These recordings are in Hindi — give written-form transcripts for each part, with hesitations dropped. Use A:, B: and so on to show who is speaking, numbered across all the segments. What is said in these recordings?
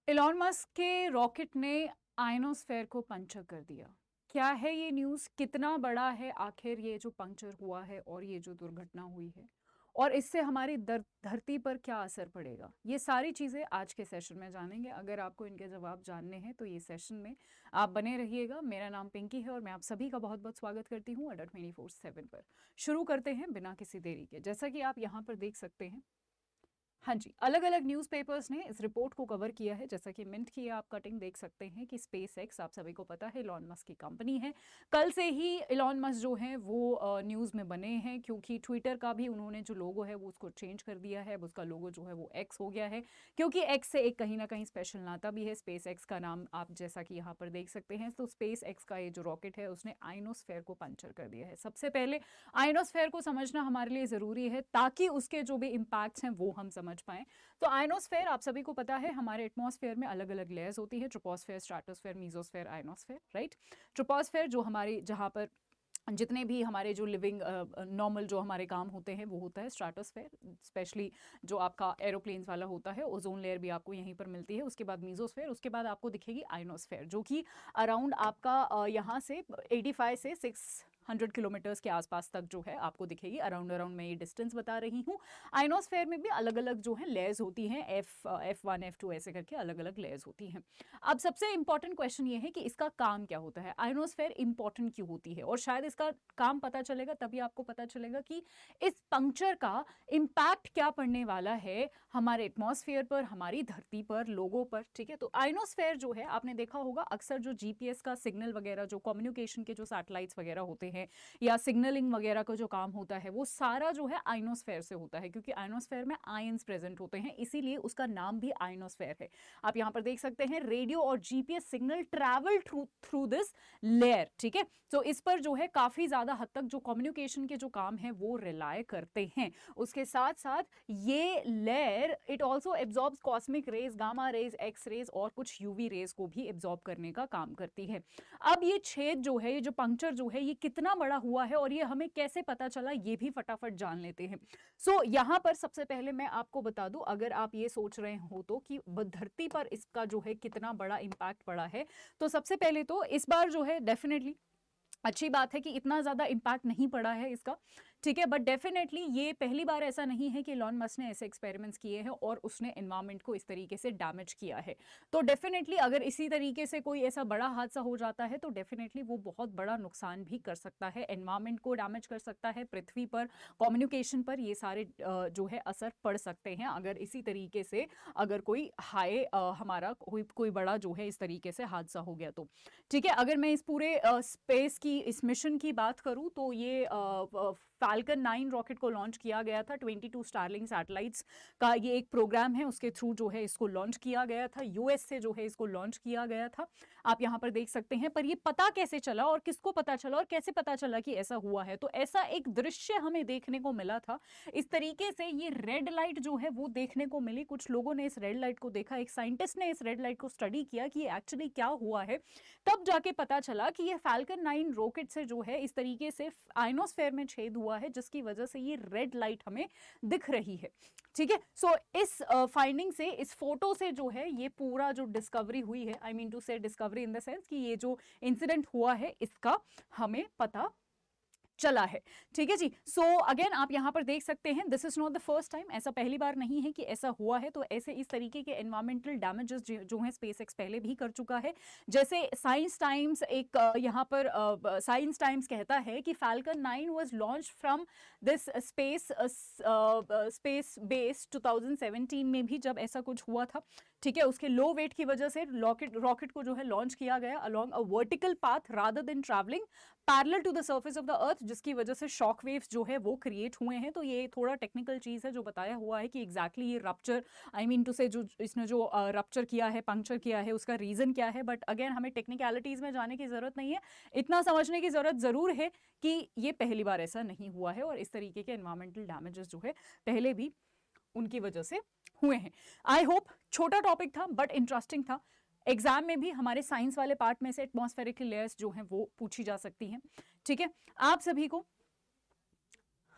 A: एलॉन मस्क के रॉकेट ने आयनोस्फेयर को पंचर कर दिया। क्या है ये न्यूज़, कितना बड़ा है आखिर ये जो पंक्चर हुआ है और ये जो दुर्घटना हुई है, और इससे हमारी धरती पर क्या असर पड़ेगा, ये सारी चीज़ें आज के सेशन में जानेंगे। अगर आपको इनके जवाब जानने हैं तो ये सेशन में आप बने रहिएगा। मेरा नाम पिंकी है और मैं आप सभी का बहुत बहुत स्वागत करती हूँ अड्डा 24/7 पर। शुरू करते हैं बिना किसी देरी के। जैसा कि आप यहाँ पर देख सकते हैं, हाँ जी, अलग अलग न्यूज़पेपर्स ने इस रिपोर्ट को कवर किया है। जैसा कि मिंट की आप कटिंग देख सकते हैं कि स्पेस एक्स, आप सभी को पता है, इलॉन मस्क की कंपनी है। कल से ही इलॉन मस्क जो है वो न्यूज़ में बने हैं, क्योंकि ट्विटर का भी उन्होंने जो लोगो है वो उसको चेंज कर दिया है। उसका लोगो जो है वो एक्स हो गया है, क्योंकि एक्स से एक कहीं ना कहीं स्पेशल नाता भी है। स्पेस एक्स का नाम आप जैसा कि यहाँ पर देख सकते हैं। तो स्पेस एक्स का ये जो रॉकेट है उसने आइनोस्फेयर को पंचर कर दिया है। सबसे पहले आइनोस्फेयर को समझना हमारे लिए ज़रूरी है, ताकि उसके जो भी इम्पैक्ट्स हैं वो हम समझ पाएं। तो आयनोस्फेयर आप सभी को पता है, हमारे एटमॉस्फेयर में अलग अलग लेयर्स होती है: troposphere, stratosphere, mesosphere, ionosphere, right. Troposphere जो हमारी, जहाँ पर जितने भी हमारे जो लिविंग नॉर्मल जो हमारे काम होते हैं वो होता है। स्ट्रेटोस्फेयर स्पेशली जो आपका एरोप्लेन्स वाला होता है, ओजोन लेयर भी आपको यहीं पर मिलती है। उसके बाद मीजोस्फेयर, उसके बाद आपको दिखेगी आयनोस्फेयर, जो कि अराउंड आपका यहाँ से 85 से 600 किलोमीटर्स के आसपास तक जो है आपको दिखेगी। अराउंड अराउंड मैं ये डिस्टेंस बता रही हूँ। आयनोस्फेयर में भी अलग अलग जो है लेयर्स होती हैं, F1 F2 ऐसे करके अलग अलग लेयर्स होती हैं। अब सबसे इंपॉर्टेंट क्वेश्चन ये है कि इसका काम क्या होता है, आयनोस्फेयर इंपॉर्टेंट क्यों होती है, और शायद इसका काम पता चलेगा तभी आपको पता चलेगा कि इस पंक्चर का इम्पैक्ट क्या पड़ने वाला है हमारे एटमॉस्फेयर पर, हमारी धरती पर, लोगों पर। ठीक है, तो आयनोस्फेयर जो है, आपने देखा होगा अक्सर जो जीपीएस का सिग्नल वगैरह, जो कम्युनिकेशन के जो सैटेलाइट्स वगैरह होते हैं या सिग्नलिंग वगैरह का जो काम होता है, वो सारा जो है आयनोस्फेयर से होता है, क्योंकि आयनोस्फेयर में आयंस प्रेजेंट होते हैं, इसीलिए उसका नाम भी आयनोस्फेयर है। आप यहां पर देख सकते हैं रेडियो और GPS signal travel through this layer. ठीक है, तो इस पर जो है काफी ज्यादा हद तक जो कम्युनिकेशन के जो काम है वो रिलाय करते हैं। उसके साथ साथ ये layer it also absorbs cosmic rays, gamma rays, x rays और कुछ यूवी रेज को भी एब्जॉर्ब करने का काम करती है। अब ये छेद जो है, ये जो पंक्चर जो है, ये कितना बड़ा हुआ है और ये हमें कैसे पता चला, ये भी फटाफट जान लेते हैं। सो यहां पर सबसे पहले मैं आपको बता दूं, अगर आप ये सोच रहे हो तो कि धरती पर इसका जो है कितना बड़ा इंपैक्ट पड़ा है, तो सबसे पहले तो इस बार जो है डेफिनेटली अच्छी बात है कि इतना ज्यादा इंपैक्ट नहीं पड़ा है इसका। ठीक है, बट डेफिनेटली ये पहली बार ऐसा नहीं है कि इलॉन मस्क ने ऐसे एक्सपेरिमेंट्स किए हैं और उसने एनवायरमेंट को इस तरीके से डैमेज किया है। तो डेफिनेटली अगर इसी तरीके से कोई ऐसा बड़ा हादसा हो जाता है तो डेफिनेटली वो बहुत बड़ा नुकसान भी कर सकता है, एनवायरमेंट को डैमेज कर सकता है, पृथ्वी पर कम्युनिकेशन पर ये सारे जो है असर पड़ सकते हैं, अगर इसी तरीके से अगर कोई हाई हमारा कोई बड़ा जो है इस तरीके से हादसा हो गया तो। ठीक है, अगर मैं इस पूरे स्पेस की, इस मिशन की बात करूं तो ये फाल्कन 9 रॉकेट को लॉन्च किया गया था। 22 स्टारलिंक सैटेलाइट्स का ये एक प्रोग्राम है, उसके थ्रू जो है इसको लॉन्च किया गया था। यूएस से जो है इसको लॉन्च किया गया था, आप यहां पर देख सकते हैं। पर ये पता कैसे चला और किसको पता चला और कैसे पता चला कि ऐसा हुआ है, तो ऐसा एक दृश्य हमें देखने को मिला था। इस तरीके से ये रेड लाइट जो है वो देखने को मिली, कुछ लोगों ने इस रेड लाइट को देखा, एक साइंटिस्ट ने इस रेड लाइट को स्टडी किया कि एक्चुअली क्या हुआ है। तब जाके पता चला कि ये फाल्कन 9 रॉकेट से जो है इस तरीके से आयनोस्फेयर में छेद हुआ है, जिसकी वजह से ये रेड लाइट हमें दिख रही है। ठीक है, सो इस फाइंडिंग से, इस फोटो से जो है ये पूरा जो डिस्कवरी हुई है, आई मीन टू से डिस्कवरी इन द सेंस कि ये जो इंसिडेंट हुआ है इसका हमें पता चला है। ठीक है जी, सो अगेन आप यहां पर देख सकते हैं, this is not the first time, ऐसा पहली बार नहीं है कि ऐसा हुआ है। तो ऐसे इस तरीके के एनवायरमेंटल डैमेजेस जो हैं स्पेस एक्स पहले भी कर चुका है। जैसे साइंस टाइम्स एक यहां पर साइंस टाइम्स कहता है कि falcon 9 was launch from this space base 2017 में भी जब ऐसा कुछ हुआ था। ठीक है, उसके लो वेट की वजह से रॉकेट को जो है लॉन्च किया गया along a vertical path rather than travelling parallel to the surface of the earth, जिसकी वजह से शॉक वेव्स जो है वो क्रिएट हुए हैं। तो ये थोड़ा टेक्निकल चीज है जो बताया हुआ है कि एग्जैक्टली ये रप्चर, आई मीन टू से जो इसने जो रप्चर किया है, पंक्चर किया है, उसका रीजन क्या है। बट अगेन हमें टेक्निकलिटीज में जाने की जरूरत नहीं है, इतना समझने की जरूरत जरूर है कि ये पहली बार ऐसा नहीं हुआ है और इस तरीके के एनवायरमेंटल डैमेजेस जो है पहले भी उनकी वजह से हुए हैं। आई होप छोटा टॉपिक था बट इंटरेस्टिंग था। एग्जाम में भी हमारे साइंस वाले पार्ट में से एटमॉस्फेरिक लेयर्स जो हैं वो पूछी जा सकती हैं। ठीक है, आप सभी को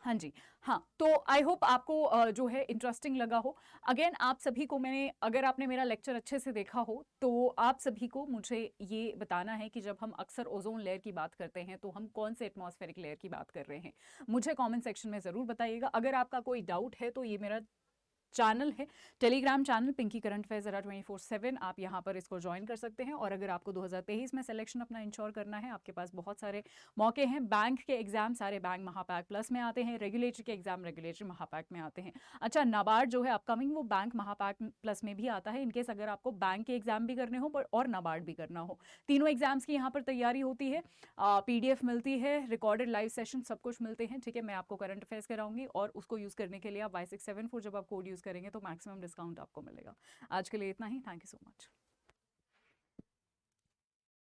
A: हाँ जी, हाँ, तो आई होप आपको जो है इंटरेस्टिंग लगा हो। अगेन आप सभी को मैंने अगर आपने मेरा लेक्चर अच्छे से देखा हो, तो आप सभी को मुझे ये बताना है कि जब हम अक्सर ओज़ोन लेयर की बात करते हैं, तो हम कौन से एटमॉस्फेरिक लेयर की बात कर रहे हैं? मुझे कमेंट सेक्शन में ज़रूर बताइएगा। अगर आपका कोई डाउट है, तो ये मेरा चैनल है, Telegram channel Pinky current affairs ज़रा 24/7, आप यहाँ पर इसको ज्वाइन कर सकते हैं। और अगर आपको 2023 में सिलेक्शन अपना इंश्योर करना है, आपके पास बहुत सारे मौके हैं। बैंक के एग्जाम सारे बैंक महापैक प्लस में आते हैं, रेगुलेटरी के एग्जाम रेगुलेटरी महापैक में आते हैं। अच्छा, नाबार्ड जो है अपकमिंग, वो बैंक महापैक प्लस में भी आता है, इनकेस अगर आपको बैंक के एग्जाम भी करने हो और नाबार्ड भी करना हो। तीनों एग्जाम्स की यहाँ पर तैयारी होती है, PDF मिलती है, रिकॉर्डेड लाइव सेशन सब कुछ मिलते हैं। ठीक है, मैं आपको करंट अफेयर्स कराऊंगी और उसको यूज़ करने के लिए आप Y674 जब आप कोड यूज़ करेंगे तो मैक्सिमम डिस्काउंट आपको मिलेगा। आज के लिए इतना ही। Thank you so much.